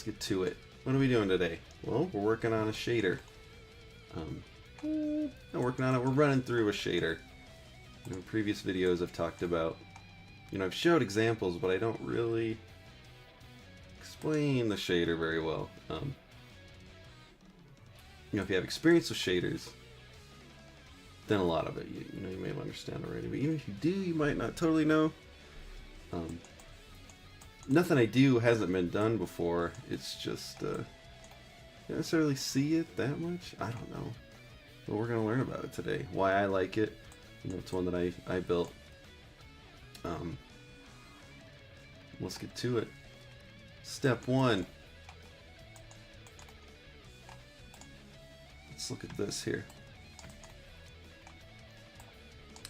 let's get to it. What are we doing today? Well, we're working on a shader. Not working on it, we're running through a shader. In previous videos I've talked about, I've showed examples, but I don't really explain the shader very well. If you have experience with shaders, then a lot of it, you may understand already. But even if you do, you might not totally know. Nothing I do hasn't been done before. It's just, you don't necessarily see it that much. I don't know. But we're going to learn about it today. Why I like it. It's one that I built. Let's get to it. Step 1. Let's look at this here.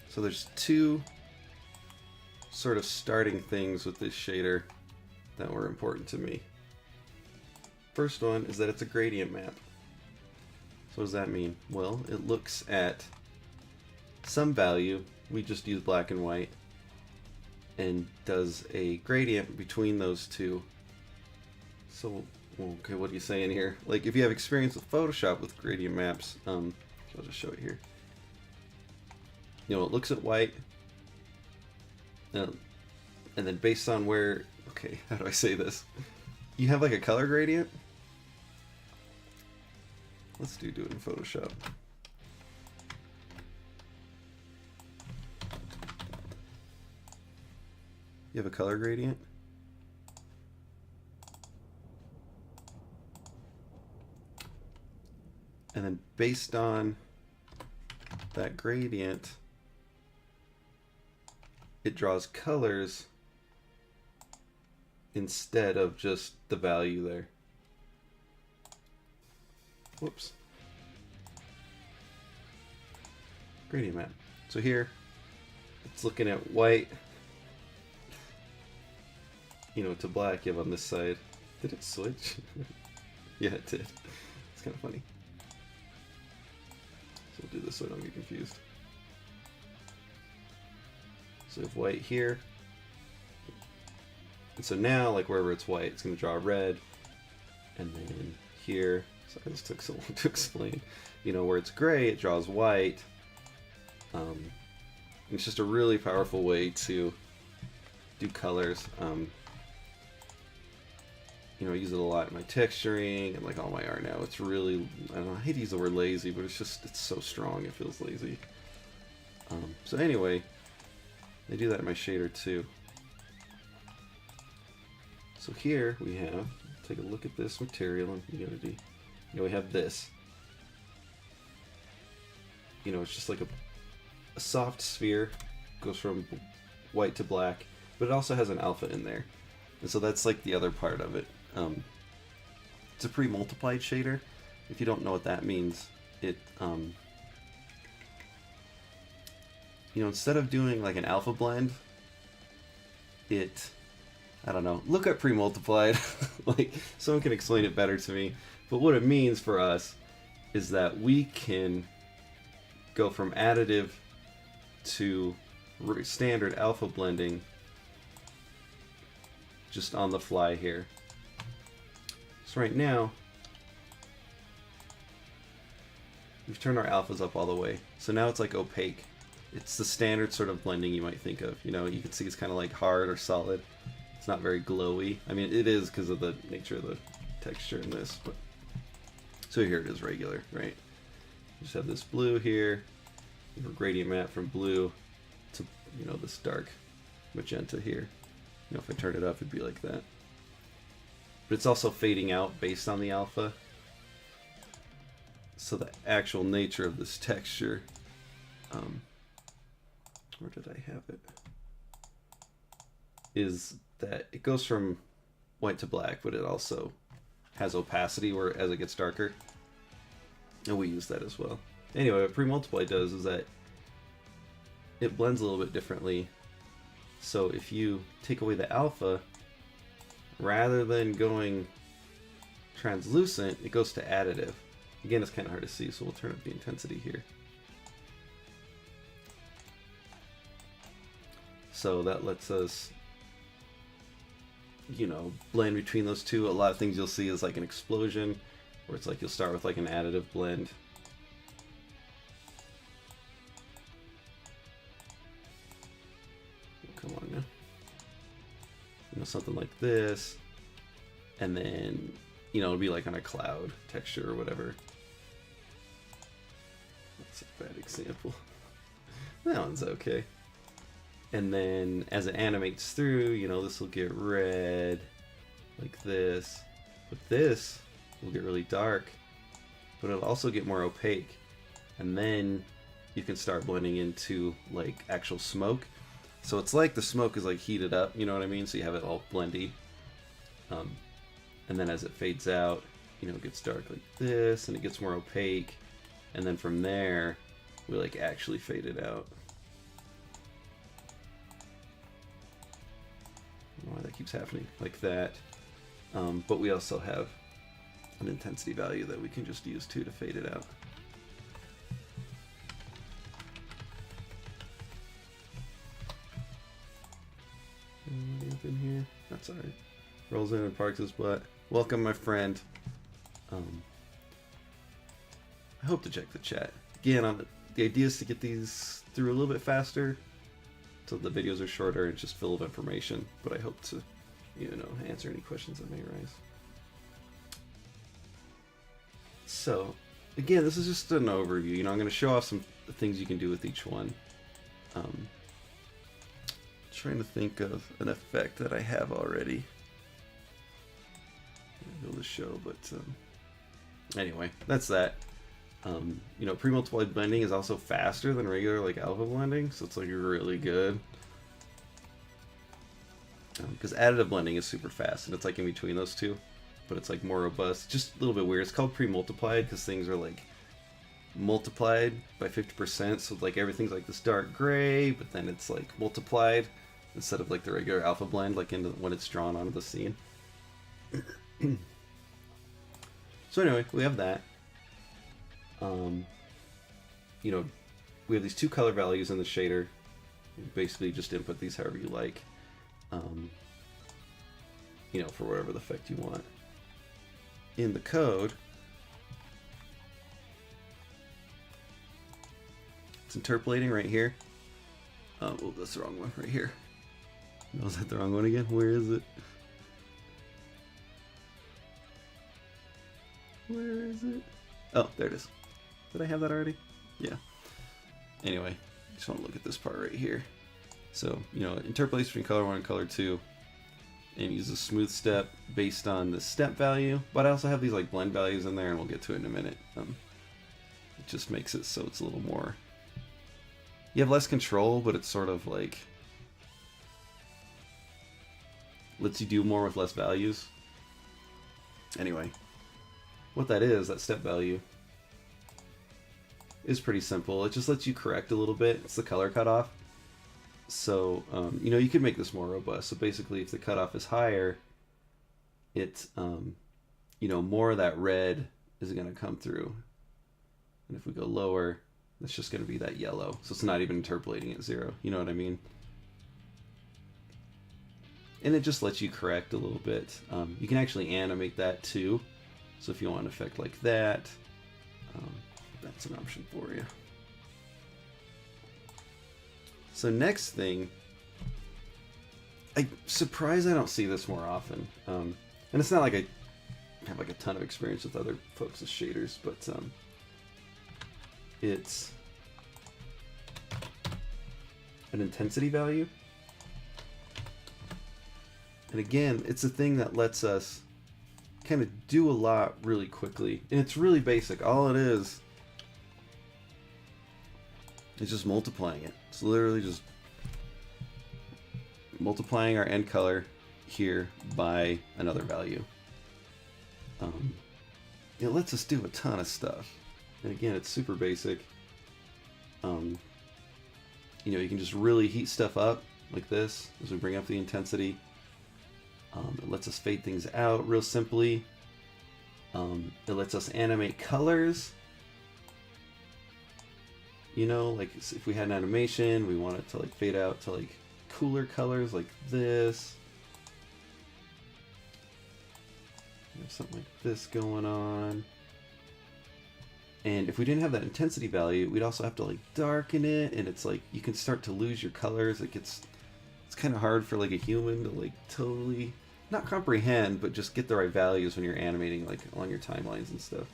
So there's two sort of starting things with this shader that were important to me. First one is that it's a gradient map. So what does that mean? Well, it looks at some value, we just use black and white, and does a gradient between those two. So, okay, what are you saying here? Like, if you have experience with Photoshop with gradient maps, I'll just show it here. It looks at white, and then based on where, okay, how do I say this? You have like a color gradient. Let's do it in Photoshop. You have a color gradient. And then based on that gradient, it draws colors instead of just the value there. Whoops. Gradient map. So here, it's looking at white, to black. You have on this side. Did it switch? Yeah, it did. It's kind of funny. So we'll do this so I don't get confused. So we have white here. And so now, like wherever it's white, it's going to draw red. And then here, sorry, this took so long to explain. Where it's gray, it draws white. It's just a really powerful way to do colors. I use it a lot in my texturing and like all my art now. It's really, I don't know, I hate to use the word lazy, but it's so strong, it feels lazy. So anyway, I do that in my shader too. So here we have, take a look at this material and Unity. We have this. It's just like a soft sphere, goes from white to black, but it also has an alpha in there. And so that's like the other part of it. It's a pre-multiplied shader. If you don't know what that means, it, instead of doing like an alpha blend, I don't know, look at pre-multiplied. Like, someone can explain it better to me. But what it means for us is that we can go from additive to standard alpha blending just on the fly here. So right now, we've turned our alphas up all the way. So now it's like opaque. It's the standard sort of blending you might think of. You can see it's kind of like hard or solid. It's not very glowy. I mean, it is because of the nature of the texture in this. But so here it is regular, right? You just have this blue here. You have a gradient map from blue to, this dark magenta here. If I turn it up, it'd be like that. But it's also fading out based on the alpha. So the actual nature of this texture, where did I have it? Is that it goes from white to black, but it also has opacity where as it gets darker. And we use that as well. Anyway, what pre-multiply does is that it blends a little bit differently. So if you take away the alpha, rather than going translucent, it goes to additive. Again, it's kind of hard to see, so we'll turn up the intensity here. So that lets us you know, blend between those two. A lot of things you'll see is like an explosion, where it's like you'll start with like an additive blend. Come on now. You know, something like this. And then, you know, it'll be like on a cloud texture or whatever. That's a bad example. That one's okay. And then as it animates through, you know, this will get red like this. But this will get really dark, but it'll also get more opaque. And then you can start blending into like actual smoke. So it's like the smoke is like heated up, you know what I mean? So you have it all blendy. And then as it fades out, you know, it gets dark like this, and it gets more opaque. And then from there, we like actually fade it out. I don't know why that keeps happening like that. But we also have an intensity value that we can just use too to fade it out. Up in here, that's alright. Rolls in and parks his butt. Welcome, my friend. I hope to check the chat again. The idea is to get these through a little bit faster, so the videos are shorter and just full of information. But I hope to, you know, answer any questions that may arise. So, again, this is just an overview. You know, I'm going to show off some things you can do with each one. Trying to think of an effect that I have already. I'll go to show, but anyway, that's that. You know, pre-multiplied blending is also faster than regular like alpha blending, so it's like really good. Because additive blending is super fast, and it's like in between those two, but it's like more robust. Just a little bit weird. It's called pre-multiplied because things are like multiplied by 50%, so like everything's like this dark gray, but then it's like multiplied instead of like the regular alpha blend, like into when it's drawn onto the scene. So anyway, we have that. You know, we have these two color values in the shader. You basically just input these however you like. You know, for whatever the effect you want. In the code, it's interpolating right here. Oh, that's the wrong one right here. No, is that the wrong one again? Where is it? Where is it? Oh, there it is. Did I have that already? Yeah. Anyway, just want to look at this part right here. So, you know, interpolates between color 1 and color 2, and use a smooth step based on the step value. But I also have these like blend values in there, and we'll get to it in a minute. It just makes it so it's a little more. You have less control, but it's sort of like lets you do more with less values. Anyway, what that is, that step value, is pretty simple. It just lets you correct a little bit. It's the color cutoff. So, you know, you could make this more robust. So basically, if the cutoff is higher, it's, you know, more of that red is going to come through. And if we go lower, it's just going to be that yellow. So it's not even interpolating at 0. You know what I mean? And it just lets you correct a little bit. You can actually animate that too. So if you want an effect like that, that's an option for you. So next thing, I'm surprised I don't see this more often. And it's not like I have like a ton of experience with other folks' shaders, but it's an intensity value. And again, it's a thing that lets us kind of do a lot really quickly. And it's really basic. All it is just multiplying it. It's literally just multiplying our end color here by another value. It lets us do a ton of stuff. And again, it's super basic. You know, you can just really heat stuff up like this as we bring up the intensity. It lets us fade things out real simply. It lets us animate colors. You know, like if we had an animation, we want it to like fade out to like cooler colors like this. We have something like this going on. And if we didn't have that intensity value, we'd also have to like darken it, and it's like you can start to lose your colors. It's kind of hard for like a human to like totally not comprehend, but just get the right values when you're animating like on your timelines and stuff.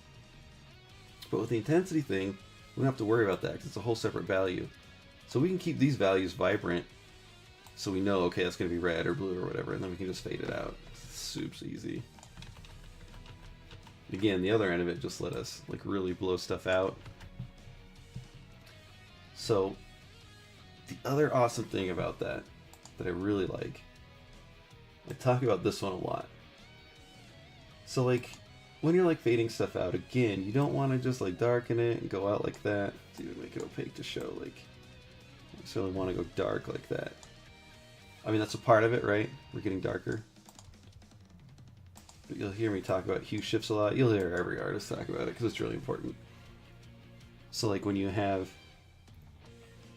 But with the intensity thing, we don't have to worry about that because it's a whole separate value. So we can keep these values vibrant, so we know, okay, that's going to be red or blue or whatever, and then we can just fade it out. It's super easy. Again, the other end of it just let us like really blow stuff out. So the other awesome thing about that I really like, I talk about this one a lot. So like when you're like fading stuff out, again, you don't want to just like darken it and go out like that. Let's even make it opaque to show, like, you necessarily want to go dark like that. I mean, that's a part of it, right? We're getting darker. But you'll hear me talk about hue shifts a lot. You'll hear every artist talk about it because it's really important. So like when you have,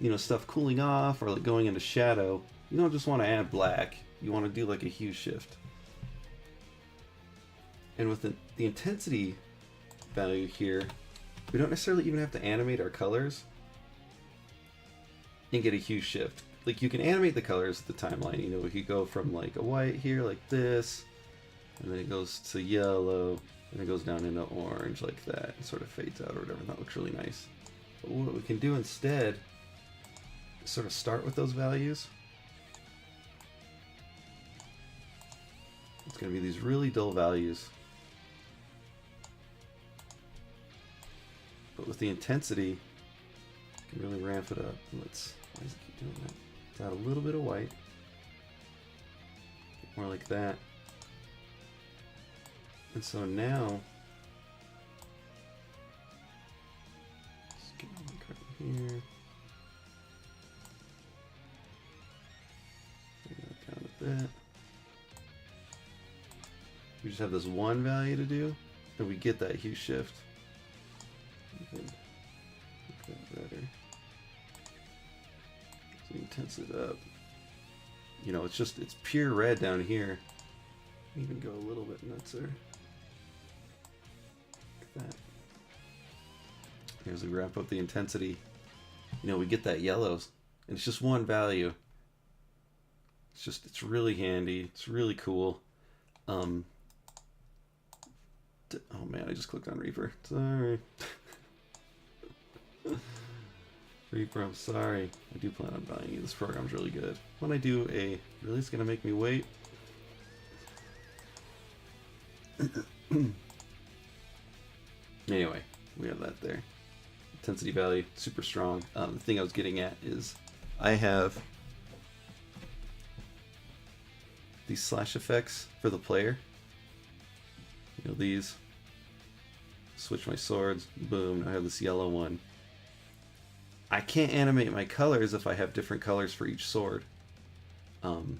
you know, stuff cooling off or like going into shadow, you don't just want to add black. You want to do like a hue shift. And with the intensity value here, we don't necessarily even have to animate our colors and get a hue shift. Like you can animate the colors of the timeline. You know, we could go from like a white here like this, and then it goes to yellow, and it goes down into orange like that, and sort of fades out or whatever. That looks really nice. But what we can do instead is sort of start with those values. It's going to be these really dull values. But with the intensity, you can really ramp it up. Let's, why does it keep doing that? Let's add a little bit of white. Get more like that. And so now, let's get my right here. Bring that down a bit. We just have this one value to do, and we get that hue shift. We can make that better. So we intense it up. You know, it's pure red down here. Even go a little bit nutser. Like that. Here's we wrap up the intensity. You know, we get that yellows, and it's just one value. It's really handy. It's really cool. Oh man, I just clicked on Reaper. Sorry. Reaper, I'm sorry. I do plan on buying you. This program's really good. When I do a... Really? It's going to make me wait? Anyway, we have that there. Intensity value, super strong. The thing I was getting at is I have these slash effects for the player. You know, these. Switch my swords, boom, I have this yellow one. I can't animate my colors if I have different colors for each sword. You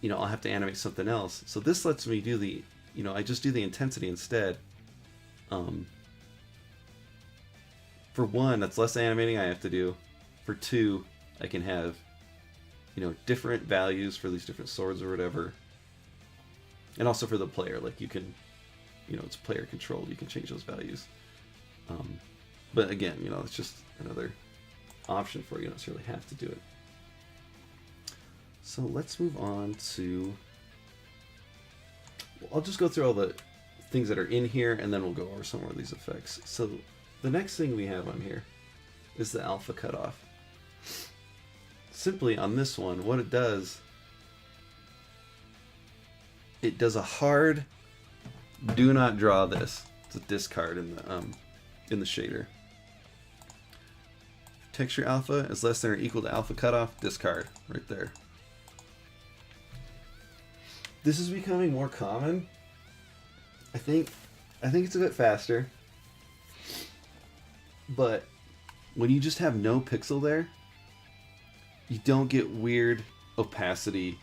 know, I'll have to animate something else. So this lets me do the, you know, I just do the intensity instead. For one, that's less animating I have to do. For two, I can have, you know, different values for these different swords or whatever. And also for the player, like you can, you know, it's player controlled. You can change those values. But again, you know, it's just another option for you. You don't necessarily have to do it. So let's move on to... Well, I'll just go through all the things that are in here, and then we'll go over some more of these effects. So the next thing we have on here is the alpha cutoff. Simply on this one, what it does a hard do not draw this. It's a discard in the shader. Texture alpha is less than or equal to alpha cutoff, discard right there. This is becoming more common. I think it's a bit faster. But when you just have no pixel there, you don't get weird opacity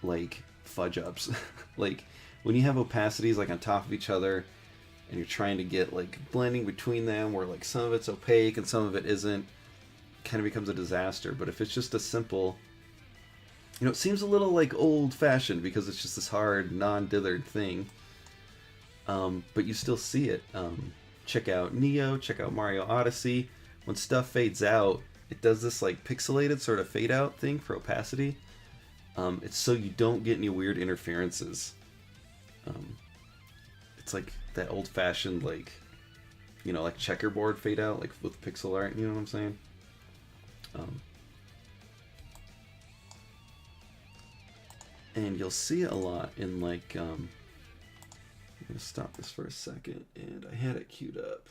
like fudge ups. Like when you have opacities like on top of each other and you're trying to get like blending between them where like some of it's opaque and some of it isn't, it kind of becomes a disaster. But if it's just a simple You know, it seems a little like old-fashioned because it's just this hard, non-dithered thing. But you still see it. Check out Neo, check out Mario Odyssey. When stuff fades out, it does this like pixelated sort of fade out thing for opacity. It's so you don't get any weird interferences. It's like that old-fashioned, like, you know, like checkerboard fade out, like with pixel art, you know what I'm saying? And you'll see it a lot in like, I'm gonna stop this for a second, and I had it queued up.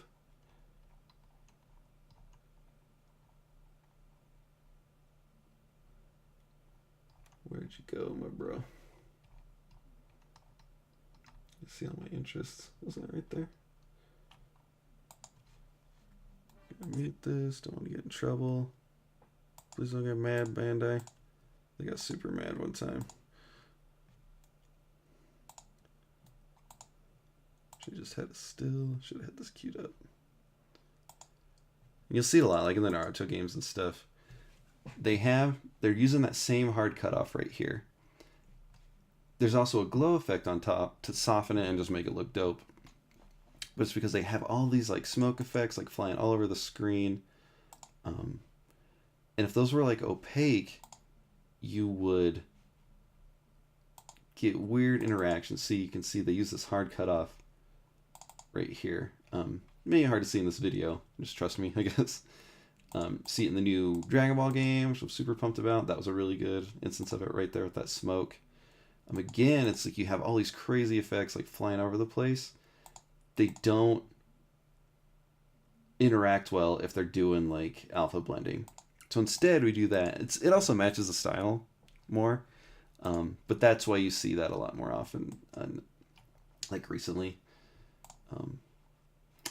Where'd you go, my bro? You see all my interests. Wasn't it right there? Gotta mute this. Don't want to get in trouble. Please don't get mad, Bandai. They got super mad one time. Should just had it still. Should have had this queued up. You'll see it a lot, like in the Naruto games and stuff. They're using that same hard cutoff right here. There's also a glow effect on top to soften it and just make it look dope. But it's because they have all these like smoke effects like flying all over the screen. And if those were like opaque, you would get weird interactions. See, you can see they use this hard cutoff right here. Maybe hard to see in this video. Just trust me, I guess. See it in the new Dragon Ball game, which I'm super pumped about. That was a really good instance of it right there with that smoke. Again, it's like you have all these crazy effects like flying over the place. They don't interact well if they're doing like alpha blending. So instead we do that. It also matches the style more. But that's why you see that a lot more often, like recently.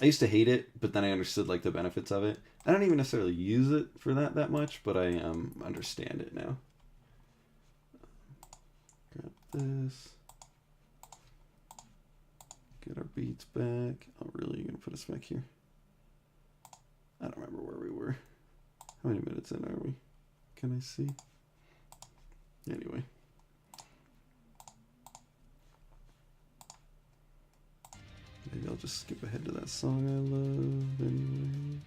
I used to hate it, but then I understood like the benefits of it. I don't even necessarily use it for that much, but I understand it now. Grab this. Get our beats back. Oh, really? You're gonna put us back here? I don't remember where we were. How many minutes in are we? Can I see? Anyway. Maybe I'll just skip ahead to that song I love anyway.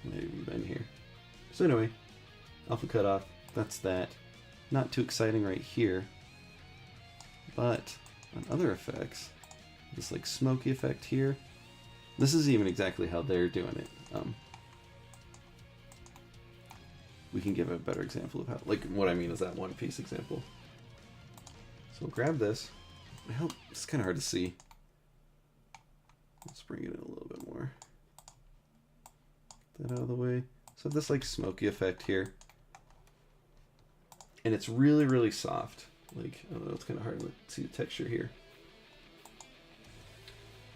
Maybe we've been here. So anyway, alpha cutoff, that's that. Not too exciting right here. But on other effects, this like smoky effect here, this is even exactly how they're doing it. We can give a better example of how, like what I mean is that one piece example. So we'll grab this. I hope it's kind of hard to see. Let's bring it in a little bit more. Get that out of the way. So this like smoky effect here. And it's really, really soft. Like, I don't know, it's kind of hard to see the texture here.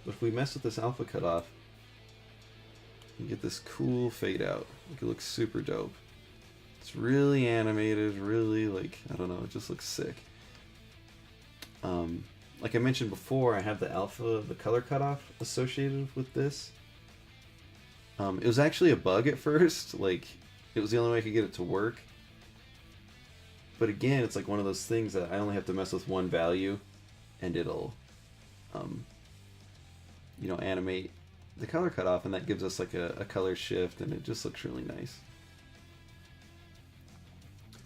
But if we mess with this alpha cutoff, you get this cool fade out. Like, it looks super dope. It's really animated, really, like, I don't know, it just looks sick. Like I mentioned before, I have the color cutoff associated with this. It was actually a bug at first, like, it was the only way I could get it to work. But again, it's like one of those things that I only have to mess with one value, and it'll, you know, animate the color cutoff, and that gives us like a color shift, and it just looks really nice.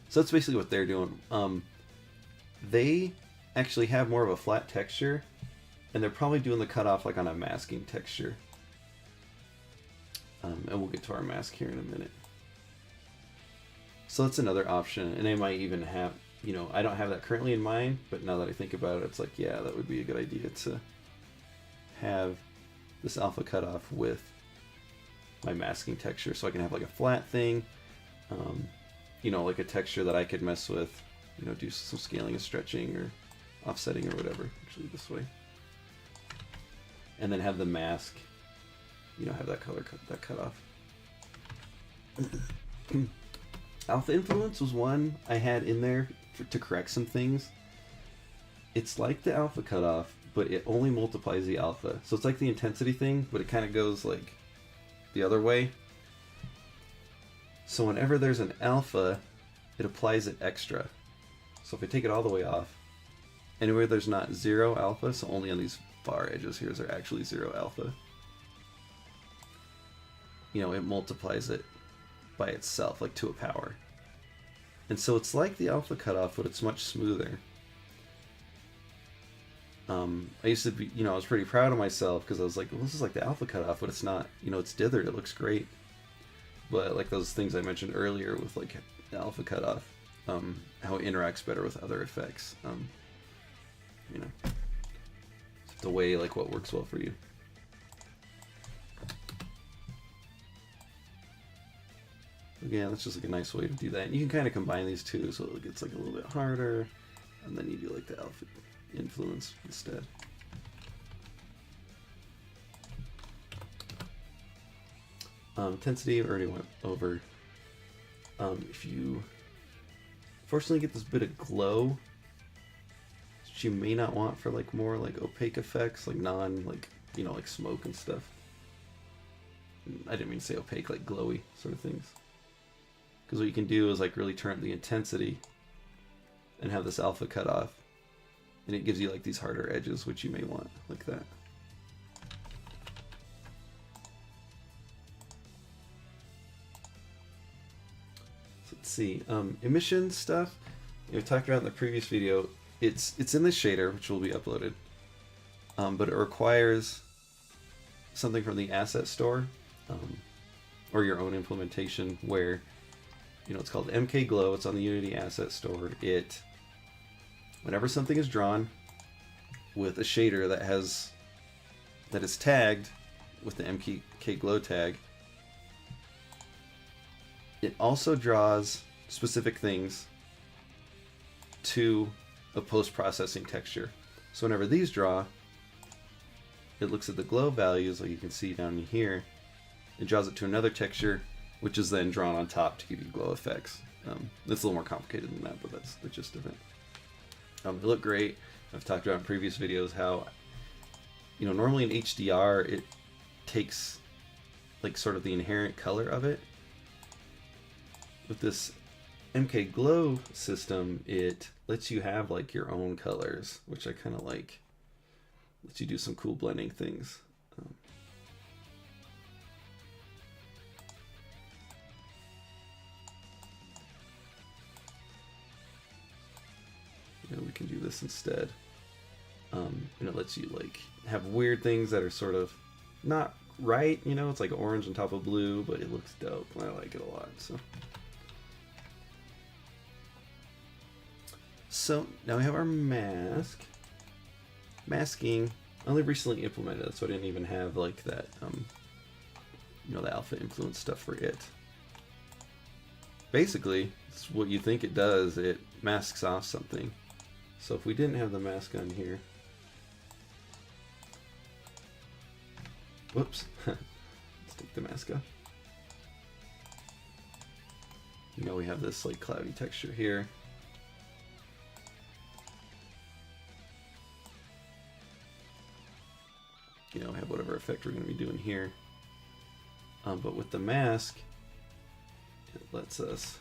So that's basically what they're doing. They actually have more of a flat texture, and they're probably doing the cutoff like on a masking texture. And we'll get to our mask here in a minute. So that's another option, and they might even have, you know, I don't have that currently in mind, but now that I think about it, it's like, yeah, that would be a good idea to have this alpha cutoff with my masking texture, so I can have like a flat thing, you know, like a texture that I could mess with, you know, do some scaling and stretching or offsetting or whatever, actually this way. And then have the mask, you know, have that color that cutoff. Alpha influence was one I had in there to correct some things. It's like the alpha cutoff, but it only multiplies the alpha. So it's like the intensity thing, but it kind of goes like the other way. So whenever there's an alpha, it applies it extra. So if I take it all the way off, anywhere there's not 0 alpha, so only on these far edges here is there actually 0 alpha, you know, it multiplies it by itself, like to a power. And so it's like the alpha cutoff, but it's much smoother. I used to be, you know, I was pretty proud of myself because I was like, well, this is like the alpha cutoff, but it's not, you know, it's dithered, it looks great. But like those things I mentioned earlier with like the alpha cutoff, how it interacts better with other effects, you know, the way like what works well for you. Again, that's just like a nice way to do that. And you can kind of combine these two so it gets like a little bit harder, and then you do like the alpha influence instead. Intensity, I already went over. If you fortunately get this bit of glow, which you may not want for like more like opaque effects, like like, you know, like smoke and stuff. I didn't mean to say opaque, like glowy sort of things. Because what you can do is like really turn up the intensity and have this alpha cut off, and it gives you like these harder edges, which you may want, like that. So let's see, emission stuff. We talked about in the previous video. It's in the shader, which will be uploaded, but it requires something from the asset store, or your own implementation where, you know, it's called MK Glow. It's on the Unity asset store. Whenever something is drawn with a shader that is tagged with the MK Glow tag, it also draws specific things to a post-processing texture. So whenever these draw, it looks at the glow values, like you can see down here. It draws it to another texture, which is then drawn on top to give you glow effects. It's a little more complicated than that, but that's the gist of it. They look great. I've talked about in previous videos how, you know, normally in HDR it takes like sort of the inherent color of it. With this MK Glow system, it lets you have like your own colors, which I kind of like. Lets you do some cool blending things. You know, we can do this instead. And it lets you like have weird things that are sort of not right, you know, it's like orange on top of blue, but it looks dope. I like it a lot. So now we have our mask. Masking, I only recently implemented it, so I didn't even have like that, you know, the alpha influence stuff for it. Basically, it's what you think it does. It masks off something. So if we didn't have the mask on here, whoops, let's take the mask off. You know, we have this like cloudy texture here. You know, have whatever effect we're going to be doing here. But with the mask, it lets us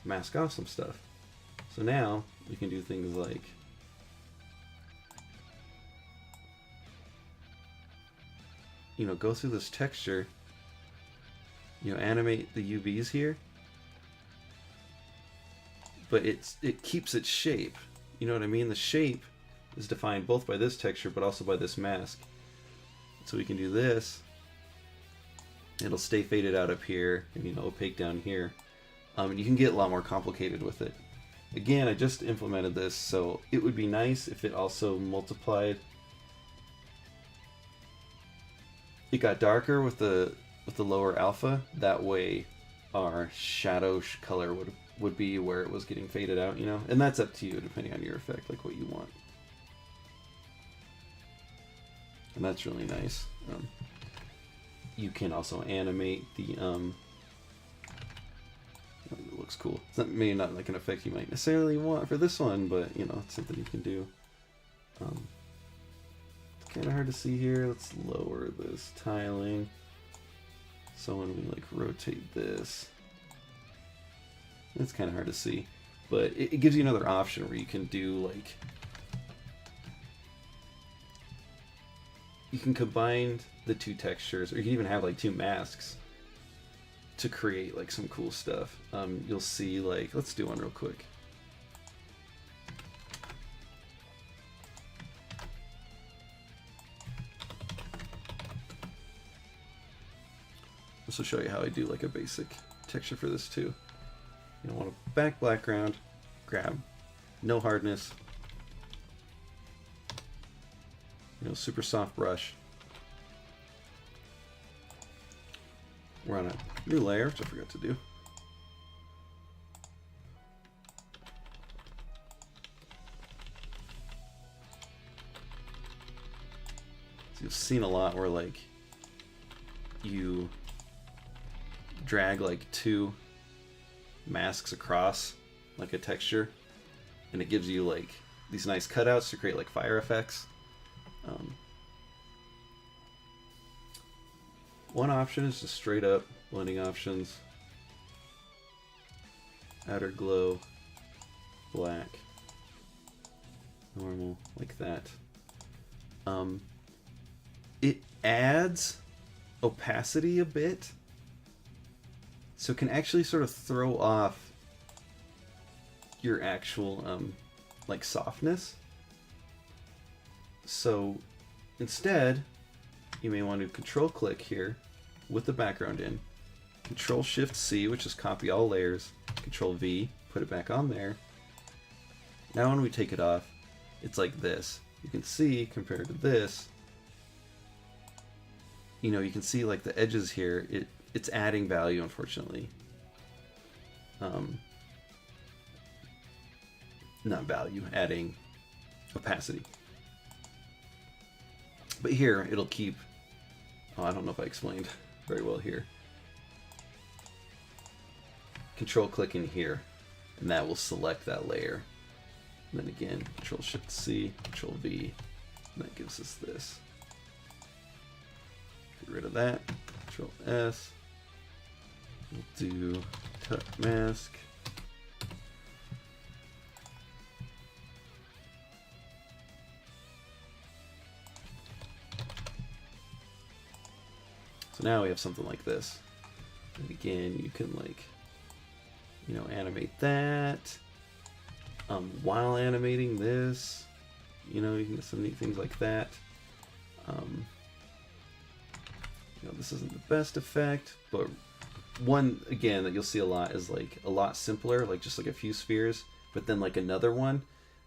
mask off some stuff. So now we can do things like, you know, go through this texture, you know, animate the UVs here, but it keeps its shape. You know what I mean? The shape is defined both by this texture but also by this mask. So we can do this. It'll stay faded out up here and, you know, opaque down here. And you can get a lot more complicated with it. Again, I just implemented this, so it would be nice if it also multiplied. It got darker with the lower alpha. That way our shadow color would be where it was getting faded out, you know? And that's up to you depending on your effect, like what you want. And that's really nice. You can also animate the, it looks cool. It's not, maybe not like an effect you might necessarily want for this one, but you know, it's something you can do. It's kind of hard to see here. Let's lower this tiling So when we like rotate this, it's kind of hard to see, but it gives you another option where you can do like, you can combine the two textures, or you can even have like two masks to create like some cool stuff. You'll see like, let's do one real quick. This will show you how I do like a basic texture for this too. You want a back background, grab, no hardness, super soft brush. We're on a new layer, which I forgot to do. So you've seen a lot where like you drag like two masks across like a texture, and it gives you like these nice cutouts to create like fire effects. One option is just straight up blending options, outer glow, black, normal, like that. It adds opacity a bit, so it can actually sort of throw off your actual like softness. So instead, you may want to control click here with the background in, control shift C, which is copy all layers, control V, put it back on there. Now when we take it off, it's like this. You can see compared to this, you can see like the edges here, it's adding value, unfortunately. Not value, adding opacity. But here, it'll keep, I don't know if I explained very well here. Control click in here, and that will select that layer. And then again, control shift C, control V, and that gives us this. Get rid of that, control S. We'll do cut mask. So now we have something like this. And again, you can like, animate that. While animating this, you can get some neat things like that. This isn't the best effect, but one, again, that you'll see a lot is like a lot simpler, like just like a few spheres, but then like another one,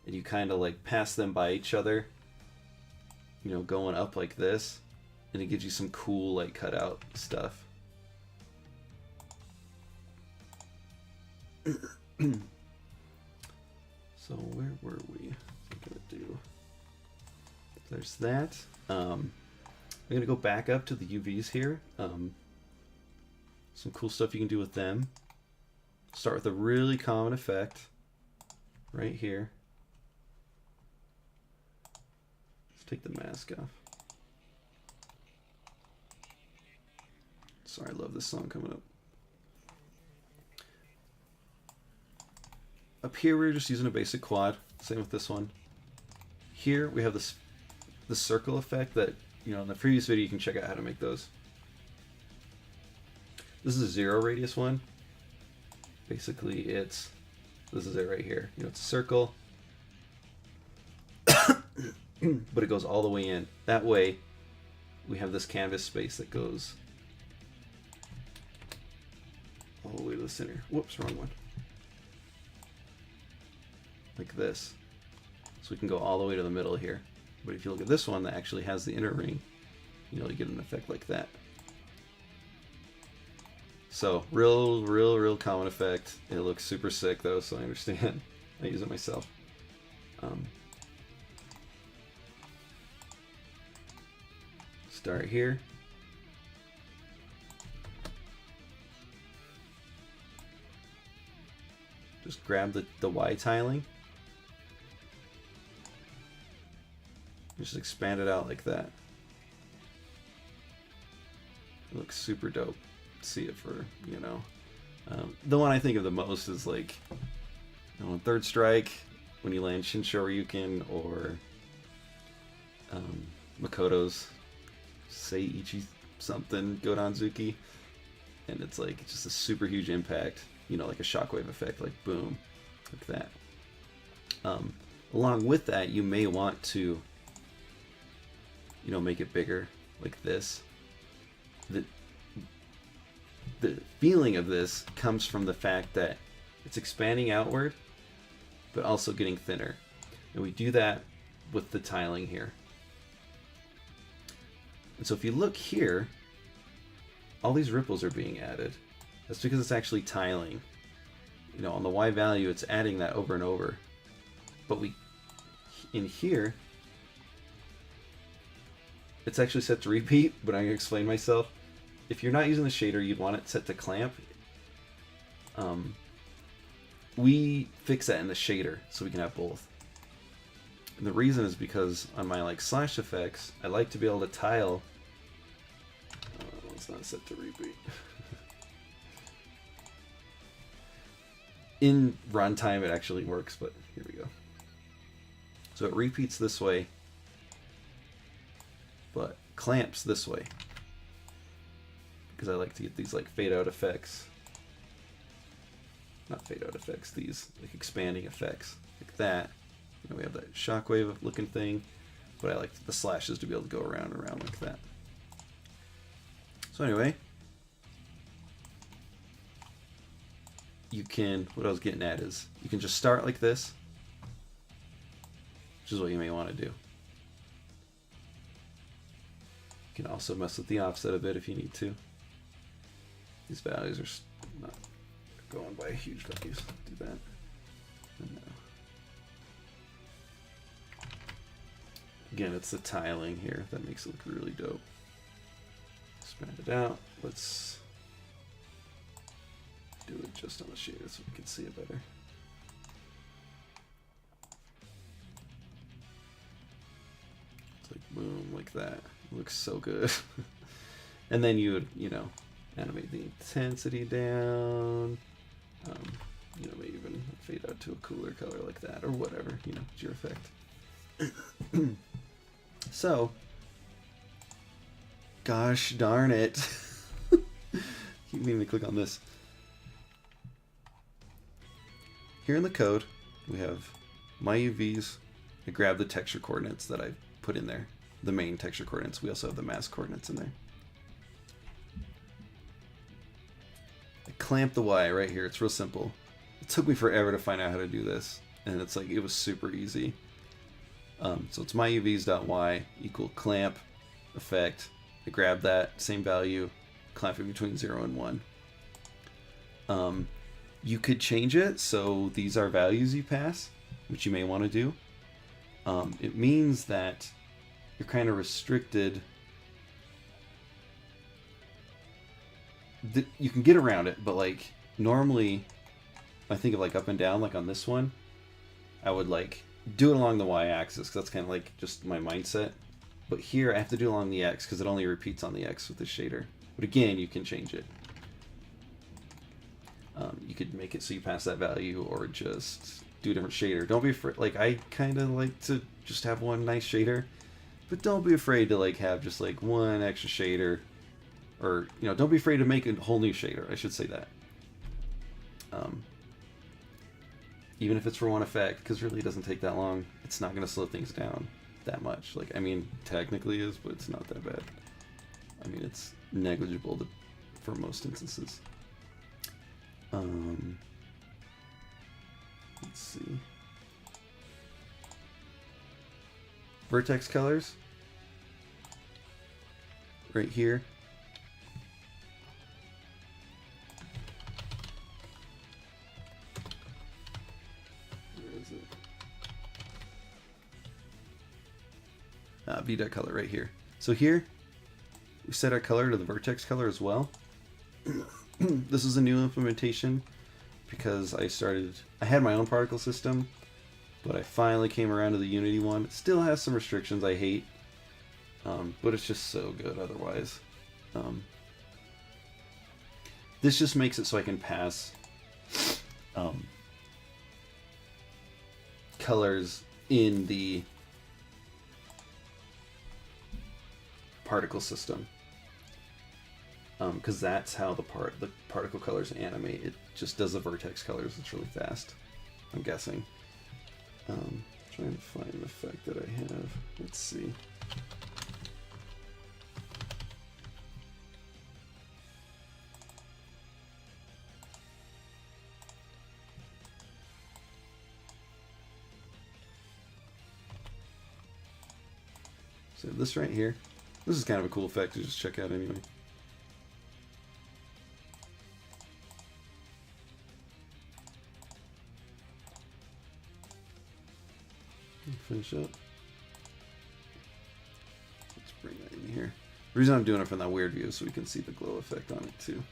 and you kind of like pass them by each other, going up like this. And it gives you some cool like cutout stuff. So where were we? What am I gonna do? There's that. I'm gonna go back up to the UVs here. Some cool stuff you can do with them. Start with a really common effect right here. Let's take the mask off. Sorry, I love this song coming up. Up here, we're just using a basic quad. Same with this one. Here, we have the circle effect that, in the previous video, you can check out how to make those. This is a 0 radius one. Basically, this is it right here. It's a circle, but it goes all the way in. That way, we have this canvas space that goes all the way to the center. Whoops, wrong one. Like this. So we can go all the way to the middle here. But if you look at this one that actually has the inner ring, you get an effect like that. So real common effect. It looks super sick though, so I understand. I use it myself. Start here. Just grab the Y tiling. Just expand it out like that. It looks super dope. see it for, you know. The one I think of the most is like, you know, in Third Strike, when you land Shinshoryuken, or Makoto's Seiichi something Godanzuki, and it's like just a super huge impact, you know, like a shockwave effect, like boom, like that. Along with that, you may want to, you know, make it bigger, like this. The feeling of this comes from the fact that it's expanding outward, but also getting thinner. And we do that with the tiling here. And so if you look here, all these ripples are being added. That's because it's actually tiling. You know, on the Y value, it's adding that over and over. But in here, it's actually set to repeat, but I'm going to explain myself. If you're not using the shader, you'd want it set to clamp. We fix that in the shader, so we can have both. And the reason is because on my like slash effects, I like to be able to tile. It's not set to repeat. In runtime, it actually works, but here we go. So it repeats this way, but clamps this way, because I like to get these like fade out effects. Not fade out effects, these like expanding effects, like that. You know, we have that shockwave looking thing, but I like the slashes to be able to go around and around like that. So anyway, you can, what I was getting at is, you can just start like this, which is what you may want to do. You can also mess with the offset a bit if you need to. These values are not going by huge values. Do that. And now. Again, it's the tiling here that makes it look really dope. Expand it out. Let's do it just on the shader so we can see it better. It's like boom, like that. It looks so good. And then you would, you know, animate the intensity down. You know, maybe even fade out to a cooler color like that, or whatever. You know, it's your effect. So, gosh darn it. Keep meaning to click on this. Here in the code, we have my UVs. I grab the texture coordinates that I put in there. The main texture coordinates. We also have the mask coordinates in there. I clamp the Y right here. It's real simple. It took me forever to find out how to do this, and it's like, it was super easy. So it's myuvs.y equal clamp effect. I grab that same value, clamp it between 0 and 1. You could change it so these are values you pass, which you may want to do. It means that you're kind of restricted. You can get around it, but like normally, I think of like up and down, like on this one, I would like do it along the y-axis because that's kind of like just my mindset. But here I have to do it along the x because it only repeats on the x with the shader. But again, you can change it. You could make it so you pass that value, or just do a different shader. Don't be afraid. Like, I kind of like to just have one nice shader, but don't be afraid to like have just like one extra shader, or you know, don't be afraid to make a whole new shader. I should say that. Even if it's for one effect, because really it doesn't take that long. It's not going to slow things down that much. Like, I mean, technically is, but it's not that bad. I mean, it's negligible for most instances. Let's see. Vertex colors. Right here. V-dot color right here. So here, we set our color to the vertex color as well. This is a new implementation because I had my own particle system, but I finally came around to the Unity one. It still has some restrictions I hate, but it's just so good otherwise. This just makes it so I can pass colors in the particle system, because that's how the particle colors animate. It just does the vertex colors. It's really fast, I'm guessing. Trying to find an effect that I have. Let's see. So this right here, this is kind of a cool effect to just check out anyway. Finish up. Let's bring that in here. The reason I'm doing it from that weird view is so we can see the glow effect on it too.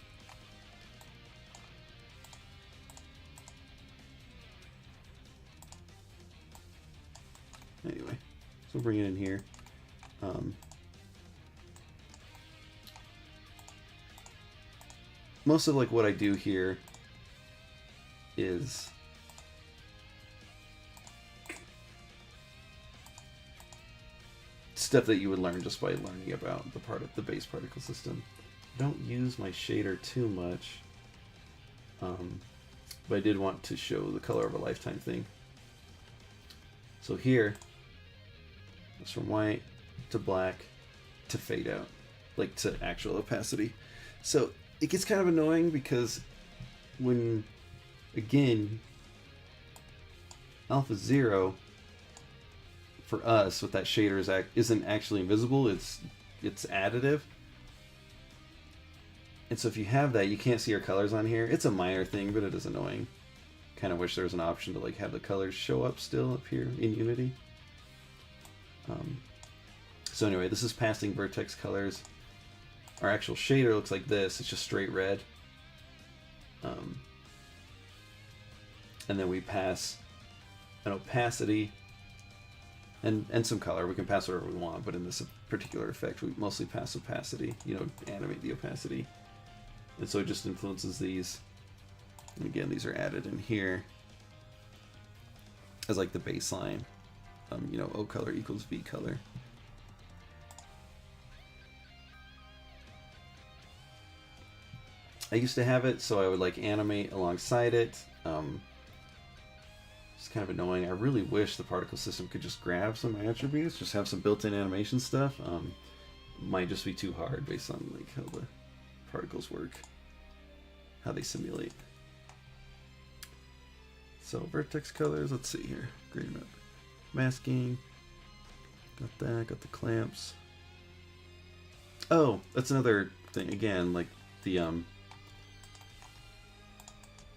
Anyway, so we'll bring it in here. Most of like what I do here is stuff that you would learn just by learning about the base particle system. I don't use my shader too much, but I did want to show the color of a lifetime thing. So here, it's from white to black to fade out, like to actual opacity. So it gets kind of annoying because when, again, alpha 0 for us with that shader isn't actually invisible, it's additive. And so if you have that, you can't see your colors on here. It's a minor thing, but it is annoying. Kind of wish there was an option to like have the colors show up still up here in Unity. So anyway, this is passing vertex colors. Our actual shader looks like this. It's just straight red. And then we pass an opacity and some color. We can pass whatever we want, but in this particular effect, we mostly pass opacity, animate the opacity. And so it just influences these. And again, these are added in here as like the baseline. O color equals V color. I used to have it so I would like animate alongside it. It's kind of annoying. I really wish the particle system could just grab some attributes, just have some built-in animation stuff. Might just be too hard based on like how the particles work, how they simulate. So vertex colors, let's see here. Gradient map. Masking. Got that, got the clamps. Oh, that's another thing. Again, like the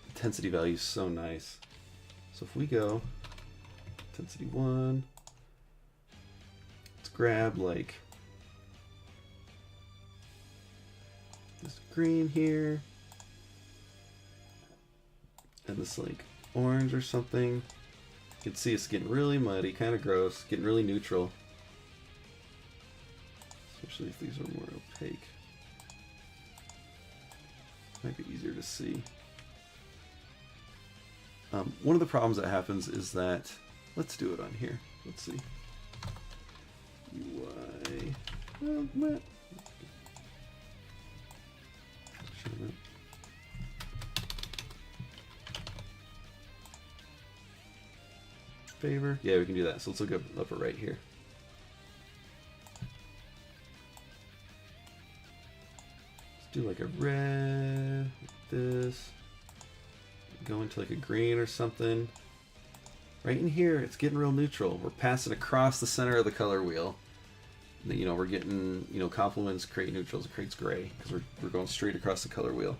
intensity value is so nice. So if we go intensity 1, let's grab like this green here and this like orange or something. You can see it's getting really muddy, kind of gross, getting really neutral. Especially if these are more opaque. Might be easier to see. One of the problems that happens is that, let's do it on here. Let's see. UI. Favor. Yeah, we can do that. So let's look up upper right here. Let's do like a red, like this. Go into like a green or something. Right in here, it's getting real neutral. We're passing across the center of the color wheel. We're getting, complements create neutrals. It creates gray because we're going straight across the color wheel.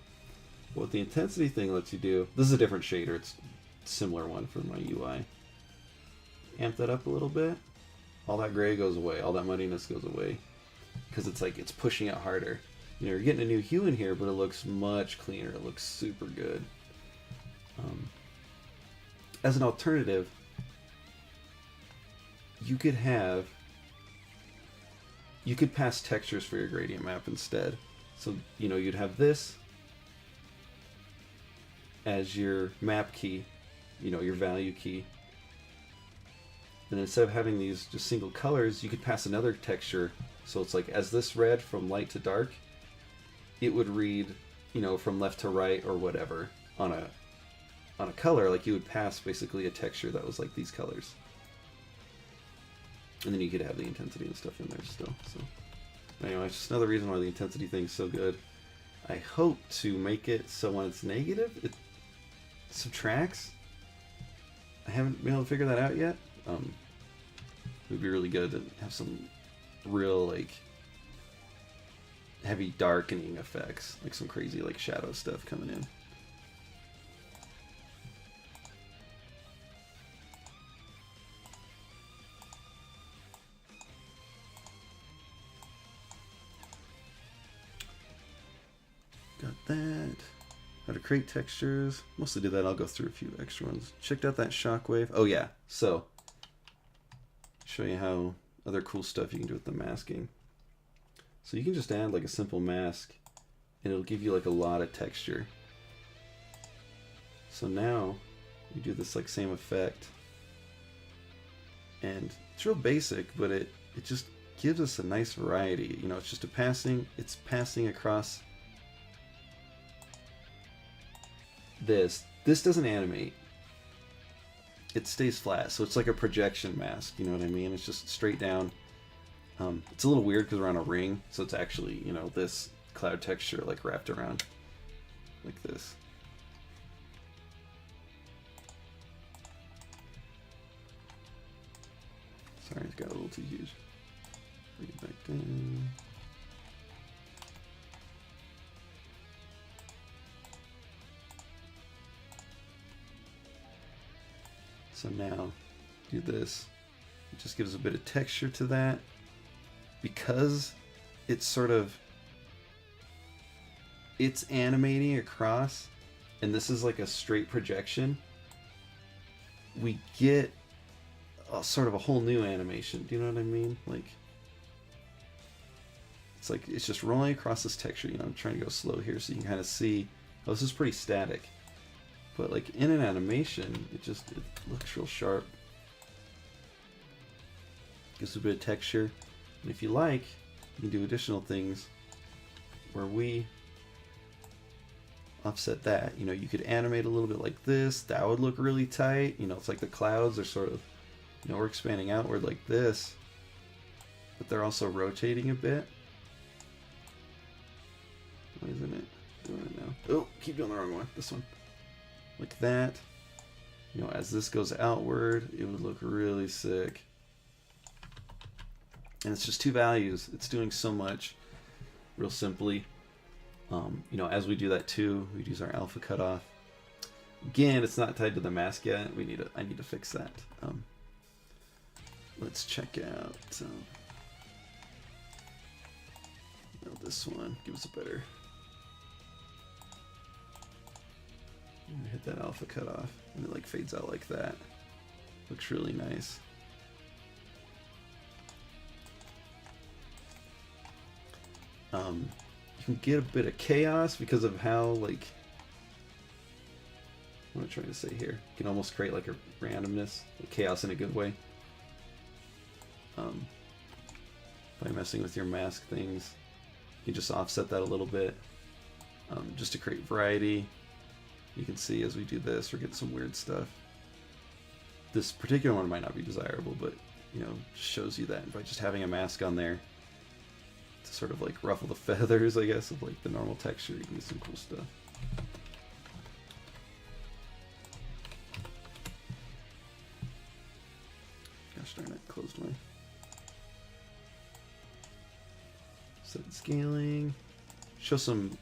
But what the intensity thing lets you do, this is a different shader. It's a similar one for my UI. Amp that up a little bit. All that gray goes away. All that muddiness goes away because it's like it's pushing it harder. You're getting a new hue in here, but it looks much cleaner. It looks super good. As an alternative, you could pass textures for your gradient map instead. So, you'd have this, as your map key, you know, your value key. And instead of having these just single colors, you could pass another texture. So it's like, as this read from light to dark, it would read, you know, from left to right or whatever on a color. Like you would pass basically a texture that was like these colors. And then you could have the intensity and stuff in there still. So anyway, it's just another reason why the intensity thing is so good. I hope to make it so when it's negative, it subtracts. I haven't been able to figure that out yet. It would be really good to have some real, like, heavy darkening effects, like some crazy, like, shadow stuff coming in. Got that. How to create textures. Mostly do that. I'll go through a few extra ones. Checked out that shockwave. Oh yeah. So show you how other cool stuff you can do with the masking. So you can just add like a simple mask and it'll give you like a lot of texture. So now you do this like same effect and it's real basic, but it just gives us a nice variety. You know, it's just it's passing across this. This doesn't animate. It stays flat, so it's like a projection mask, you know what I mean? It's just straight down. It's a little weird because we're on a ring, so it's actually, you know, this cloud texture like wrapped around like this. Sorry, it's got a little too huge. Bring it back down. So now, do this. It just gives a bit of texture to that. Because it's sort of, it's animating across, and this is like a straight projection, we get sort of a whole new animation. Do you know what I mean? Like, it's like, it's just rolling across this texture. You know, I'm trying to go slow here so you can kind of see, oh, this is pretty static. But like in an animation, it looks real sharp. Gives a bit of texture. And if you like, you can do additional things where we offset that. You know, you could animate a little bit like this. That would look really tight. You know, it's like the clouds are sort of, you know, we're expanding outward like this, but they're also rotating a bit. Why isn't it doing it now? Oh, keep doing the wrong one. This one. Like that. You know, as this goes outward, it would look really sick. And it's just two values. It's doing so much real simply. You know, as we do that too, we'd use our alpha cutoff. Again, it's not tied to the mask yet. I need to fix that. Let's check out this one. Give us a better. Hit that alpha cutoff, and it like fades out like that. Looks really nice. You can get a bit of chaos because of how, like, what am I trying to say here? You can almost create like a randomness, like chaos in a good way. By messing with your mask things, you can just offset that a little bit, just to create variety. You can see as we do this, we're getting some weird stuff. This particular one might not be desirable, but, you know, shows you that by just having a mask on there to sort of like ruffle the feathers, I guess, of like the normal texture. You can get some cool stuff. Gosh darn it, closed my set scaling. Show some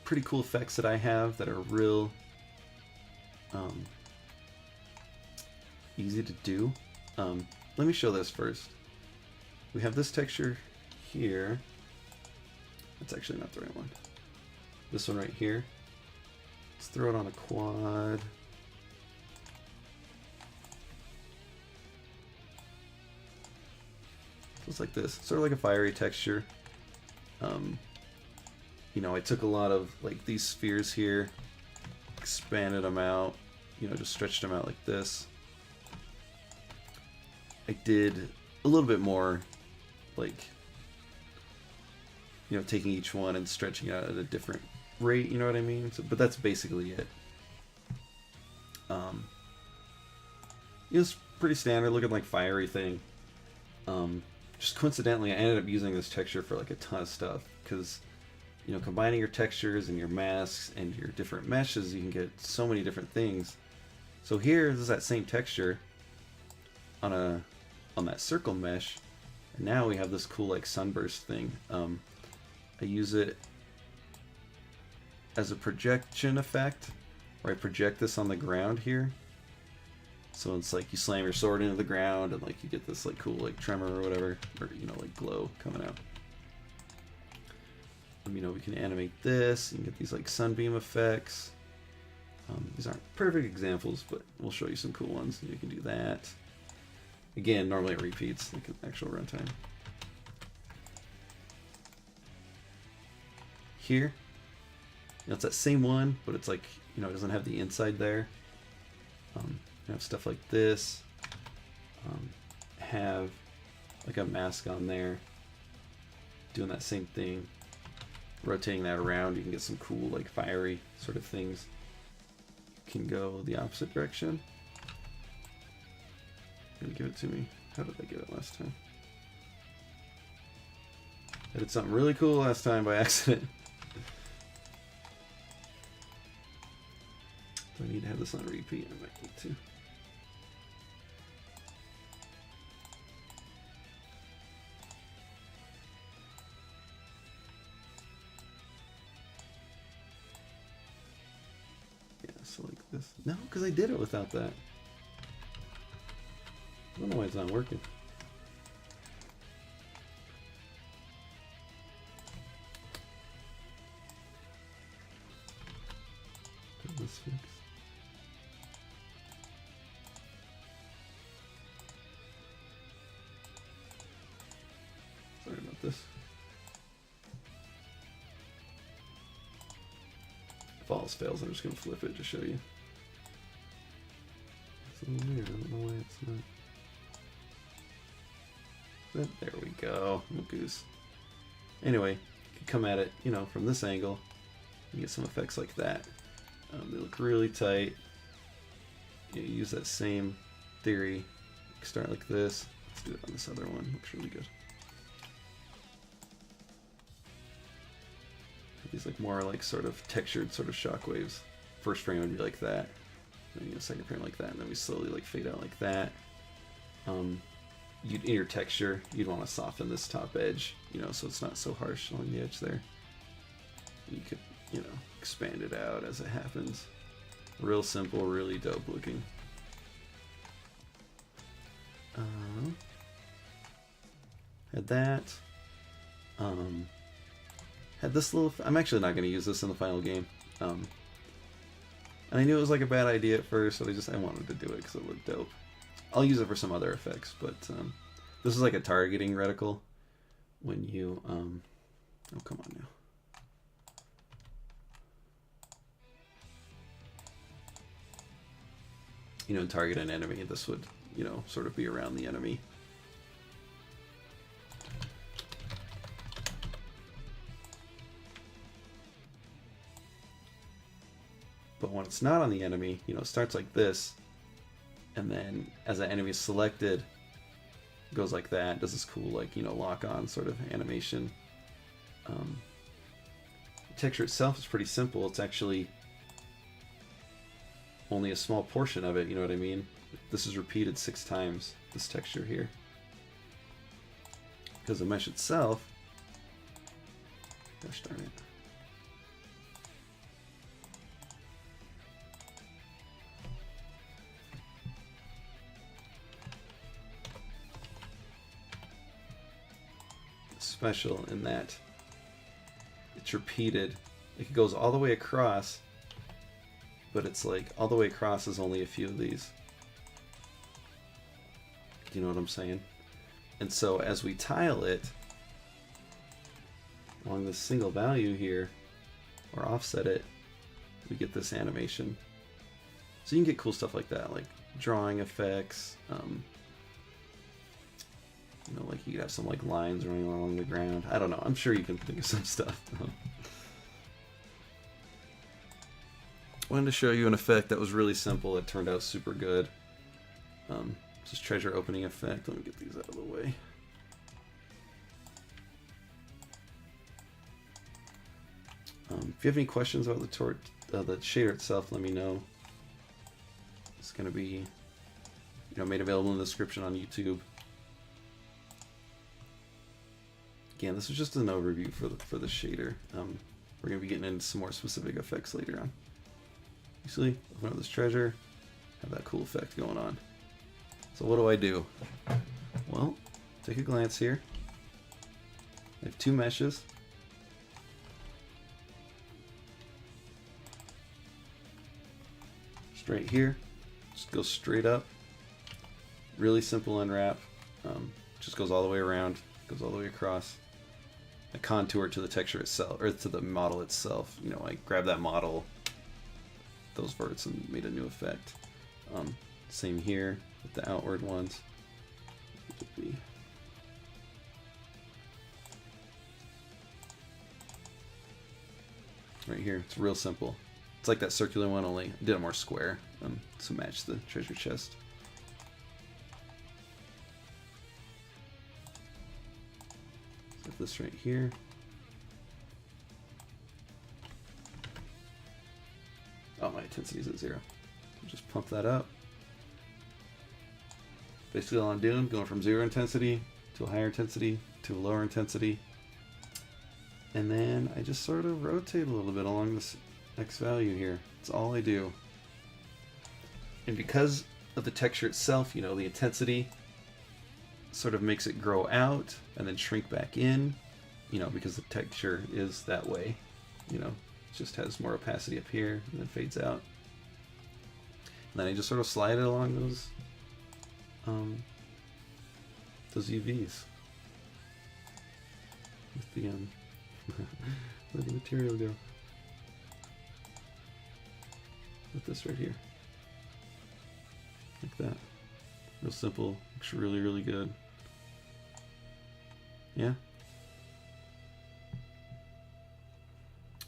pretty cool effects that I have that are real easy to do. Let me show this first. We have this texture here. That's actually not the right one. This one right here. Let's throw it on a quad. So it's like this, sort of like a fiery texture. You know, I took a lot of like these spheres here expanded them out, you know, just stretched them out like this. I did a little bit more, like, you know, taking each one and stretching it out at a different rate, you know what I mean? So, but that's basically it. It's pretty standard, looking like fiery thing. Just coincidentally, I ended up using this texture for like a ton of stuff, because, you know, combining your textures and your masks and your different meshes, you can get so many different things. So here, this is that same texture on that circle mesh, and now we have this cool like sunburst thing. I use it as a projection effect, where I project this on the ground here. So it's like you slam your sword into the ground and like you get this like cool like tremor or whatever, or you know, like glow coming out. You know, we can animate this, you can get these like sunbeam effects. These aren't perfect examples, but we'll show you some cool ones. You can do that. Again, normally it repeats like an actual runtime. Here, you know, it's that same one, but it's like, you know, it doesn't have the inside there. You have stuff like this. Have like a mask on there, doing that same thing. Rotating that around, you can get some cool like fiery sort of things. You can go the opposite direction. Gonna give it to me. How did I get it last time? I did something really cool last time by accident. Do I need to have this on repeat? I might need to. Yeah, so like this. No, because I did it without that. I don't know why it's not working. Did this fix? Sorry about this. If all else fails, I'm just going to flip it to show you. It's a little weird. I don't know why it's not. But there we go. Oh, goose. Anyway, you can come at it, you know, from this angle. You get some effects like that. They look really tight. You use that same theory. You can start like this. Let's do it on this other one. Looks really good. These like more like sort of textured sort of shockwaves. First frame would be like that. Then you know, second frame like that, and then we slowly like fade out like that. In your texture, you'd want to soften this top edge, you know, so it's not so harsh along the edge there. You could, you know, expand it out as it happens. Real simple, really dope looking. Had that. Had this little. I'm actually not going to use this in the final game. And I knew it was like a bad idea at first, but I wanted to do it because it looked dope. I'll use it for some other effects, but this is like a targeting reticle. When you, oh come on now. You know, target an enemy, this would, you know, sort of be around the enemy. But when it's not on the enemy, you know, it starts like this. And then as that enemy is selected, it goes like that, does this cool like, you know, lock on sort of animation. The texture itself is pretty simple. It's actually only a small portion of it, you know what I mean? This is repeated 6 times, this texture here. Because the mesh itself, gosh darn it. Special in that it's repeated. It goes all the way across, but it's like all the way across is only a few of these. Do you know what I'm saying? And so as we tile it along this single value here, or offset it, we get this animation. So you can get cool stuff like that, like drawing effects. You know, like you could have some like lines running along the ground. I don't know. I'm sure you can think of some stuff. Wanted to show you an effect that was really simple. It turned out super good. This is treasure opening effect. Let me get these out of the way. If you have any questions about the shader itself, let me know. It's going to be, made available in the description on YouTube. Again, this is just an overview for the shader. We're going to be getting into some more specific effects later on. You see, open up this treasure, have that cool effect going on. So what do? Well, take a glance here. I have two meshes. Straight here, just goes straight up. Really simple unwrap. Just goes all the way around, goes all the way across. I contour to the texture itself, or to the model itself. I grab that model, those verts, and made a new effect. Same here with the outward ones. Right here, it's real simple. It's like that circular one, only I did it more square to match the treasure chest. Set this right here. Oh, my intensity is at 0. Just pump that up. Basically all I'm doing, going from 0 intensity to a higher intensity to a lower intensity. And then I just sort of rotate a little bit along this X value here. That's all I do. And because of the texture itself, the intensity sort of makes it grow out and then shrink back in, because the texture is that way. It just has more opacity up here and then fades out. And then I just sort of slide it along those UVs with the where'd the material go? With this right here, like that. Real simple. Looks really, really good. Yeah.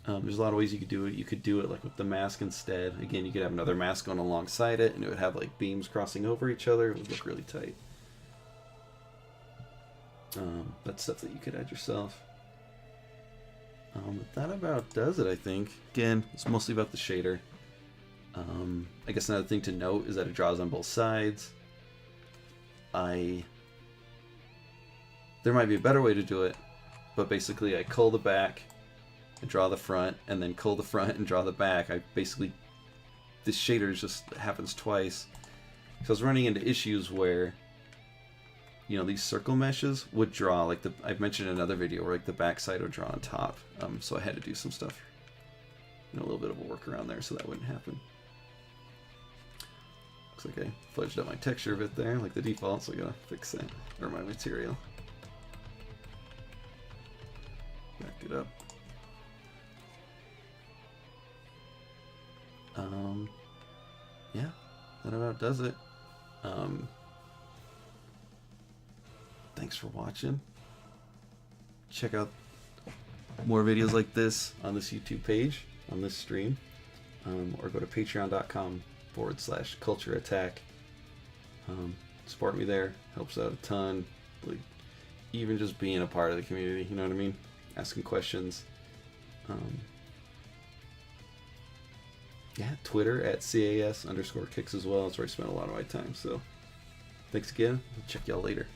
There's a lot of ways you could do it. You could do it like with the mask instead. Again, you could have another mask going alongside it, and it would have like beams crossing over each other. It would look really tight. That's stuff that you could add yourself. But that about does it, I think. Again, it's mostly about the shader. I guess another thing to note is that it draws on both sides. There might be a better way to do it, but basically I cull the back and draw the front, and then cull the front and draw the back. This shader just happens twice. So I was running into issues where, these circle meshes would draw, like I've mentioned in another video, where like the back side would draw on top. So I had to do some stuff, a little bit of a workaround there so that wouldn't happen. Looks like I fudged up my texture a bit there, like the default, so I gotta fix that, or my material. Back it up. Yeah, that about does it. Thanks for watching. Check out more videos like this on this YouTube page, on this stream, or go to patreon.com/culture attack. Support me there, helps out a ton. Like, even just being a part of the community, you know what I mean? Asking questions. Yeah, Twitter at CAS_kicks as well. That's where I spend a lot of my time. So thanks again. I'll check y'all later.